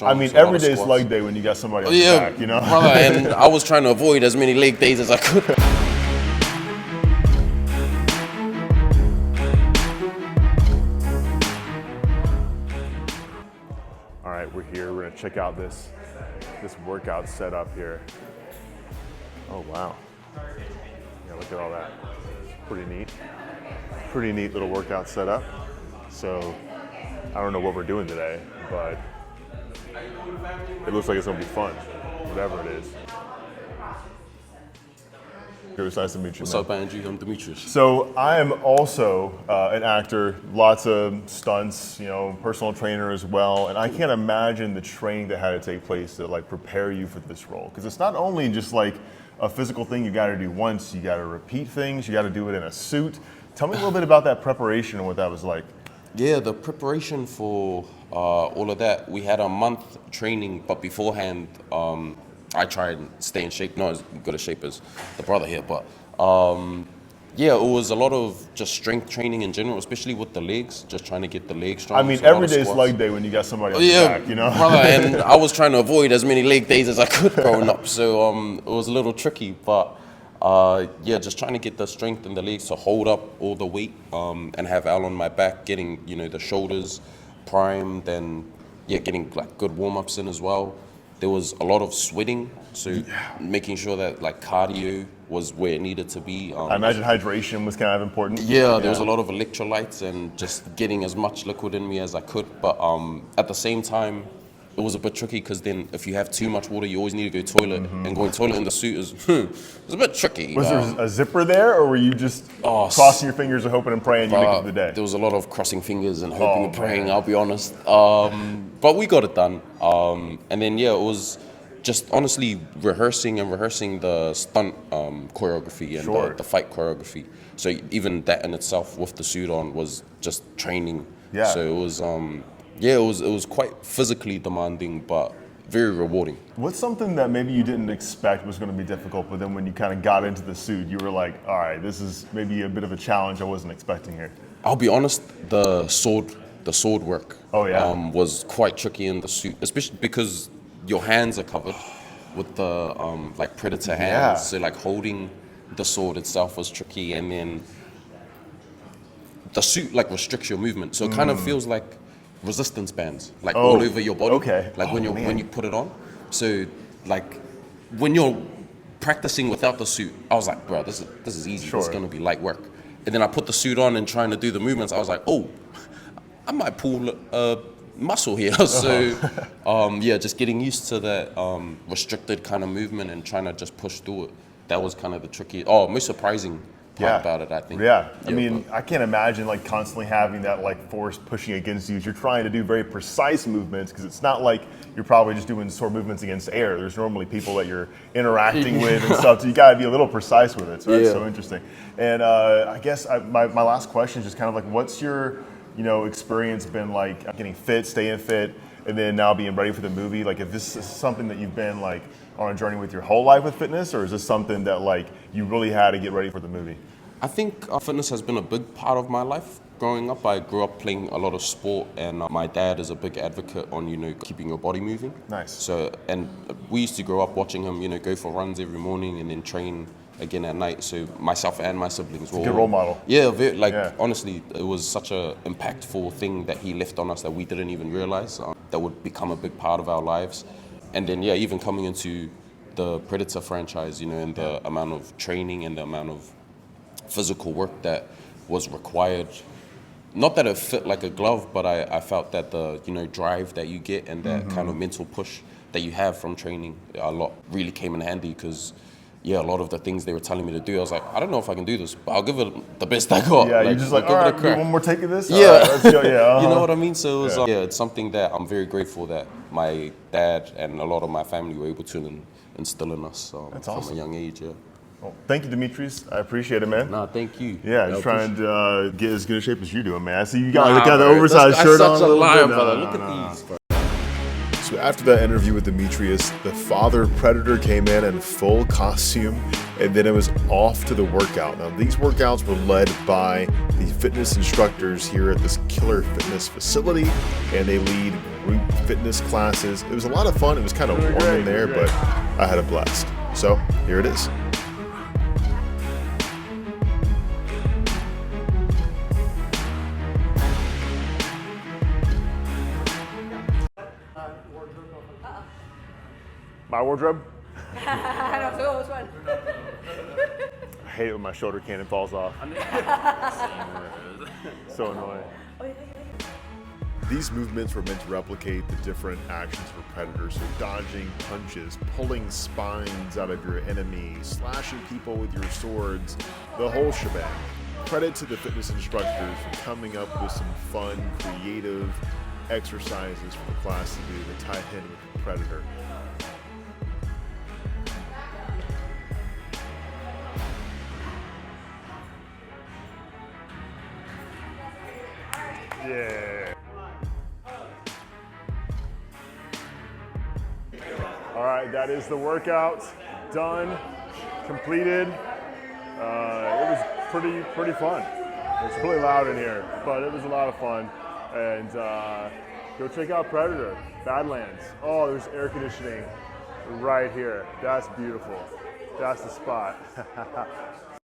I mean, every day is leg day when you got somebody on your back, you know? Brother, and I was trying to avoid as many leg days as I could. All right, we're here. We're gonna check out this workout setup here. Oh wow! Yeah, look at all that. Pretty neat. Pretty neat little workout setup. So I don't know what we're doing today, but it looks like it's gonna be fun, whatever it is. It was nice to meet you. What's up, Andrew? I'm Dimitrius. So I am also an actor, lots of stunts, you know, personal trainer as well, and I can't imagine the training that had to take place to like prepare you for this role, because it's not only just like a physical thing you got to do once, you got to repeat things, you got to do it in a suit. Tell me a little bit about that preparation and what that was like. Yeah, the preparation for all of that, we had a month training, but beforehand, I tried and stay in shape, not as good a shape as the brother here, but yeah, it was a lot of just strength training in general, especially with the legs, just trying to get the legs strong. I mean, every day is leg day when you got somebody on your back, you know? Brother, and I was trying to avoid as many leg days as I could growing up, so it was a little tricky, but yeah, just trying to get the strength in the legs to hold up all the weight and have Al on my back, getting, you know, the shoulders primed, and yeah, getting like good warm-ups in as well. There was a lot of sweating, so making sure that like cardio was where it needed to be. I imagine hydration was kind of important. Yeah, there was a lot of electrolytes and just getting as much liquid in me as I could. But at the same time, it was a bit tricky because then if you have too much water, you always need to go toilet, and going toilet in the suit is it's a bit tricky. Was there a zipper there, or were you just crossing your fingers and hoping and praying you make it through the day? There was a lot of crossing fingers and hoping and praying, I'll be honest. But we got it done. And then, yeah, it was just honestly rehearsing the stunt choreography and the fight choreography. So even that in itself with the suit on was just training. Yeah. So it was, yeah, it was quite physically demanding, but very rewarding. What's something that maybe you didn't expect was going to be difficult, but then when you kind of got into the suit, you were like, all right, this is maybe a bit of a challenge I wasn't expecting here? I'll be honest, the sword work was quite tricky in the suit, especially because your hands are covered with the like predator hands. Yeah. So like holding the sword itself was tricky, and then the suit like restricts your movement. So it kind of feels like resistance bands, like all over your body. Okay. Like when you put it on. So like when you're practicing without the suit, I was like, bro, this is easy. It's gonna be light work. And then I put the suit on and trying to do the movements. I was like, oh, I might pull a muscle here. So yeah, just getting used to that restricted kind of movement and trying to just push through it. That was kind of the tricky, most surprising part about it, I think. Yeah, I mean, I can't imagine like constantly having that like force pushing against you. You're trying to do very precise movements, because it's not like you're probably just doing sword movements against air. There's normally people that you're interacting with and stuff, so you gotta be a little precise with it. So that's so interesting. And I guess my last question is just kind of like, what's your experience been like getting fit, staying fit, and then now being ready for the movie? Like, if this is something that you've been like on a journey with your whole life with fitness, or is this something that like you really had to get ready for the movie? I think fitness has been a big part of my life. Growing up, I grew up playing a lot of sport, and my dad is a big advocate on keeping your body moving. Nice. So, and we used to grow up watching him go for runs every morning and then train again at night. So myself and my siblings were a good role model. Yeah, honestly, it was such a impactful thing that he left on us that we didn't even realize that would become a big part of our lives. And then even coming into the Predator franchise, and the amount of training and the amount of physical work that was required. Not that it fit like a glove, but I felt that the drive that you get and that kind of mental push that you have from training a lot really came in handy, because a lot of the things they were telling me to do, I was like, I don't know if I can do this, but I'll give it the best I got. Yeah, you're just like, all right, one more take of this? Yeah. All right, let's go. Yeah, You know what I mean? So it was, it's something that I'm very grateful that my dad and a lot of my family were able to instill in us from a young age. Well, thank you, Dimitrius. I appreciate it, man. Nah, thank you. Yeah, just trying to get as good a shape as you doing, man. I see you got the oversized shirt on. That's such a liar, brother. Look at these, bro. So after that interview with Dimitrius, the father predator came in full costume, and then it was off to the workout. Now, these workouts were led by the fitness instructors here at this killer fitness facility, and they lead group fitness classes. It was a lot of fun. It was kind of warm in there, but I had a blast. So here it is. My wardrobe? I don't know which one. I hate it when my shoulder cannon falls off. So annoying. These movements were meant to replicate the different actions of a predator, so dodging punches, pulling spines out of your enemy, slashing people with your swords, the whole shebang. Credit to the fitness instructors for coming up with some fun, creative exercises for the class to do that tie in with the predator. Yeah. All right, that is the workout done, completed. It was pretty fun. It's really loud in here, but it was a lot of fun. And go check out Predator, Badlands. Oh, there's air conditioning right here. That's beautiful. That's the spot.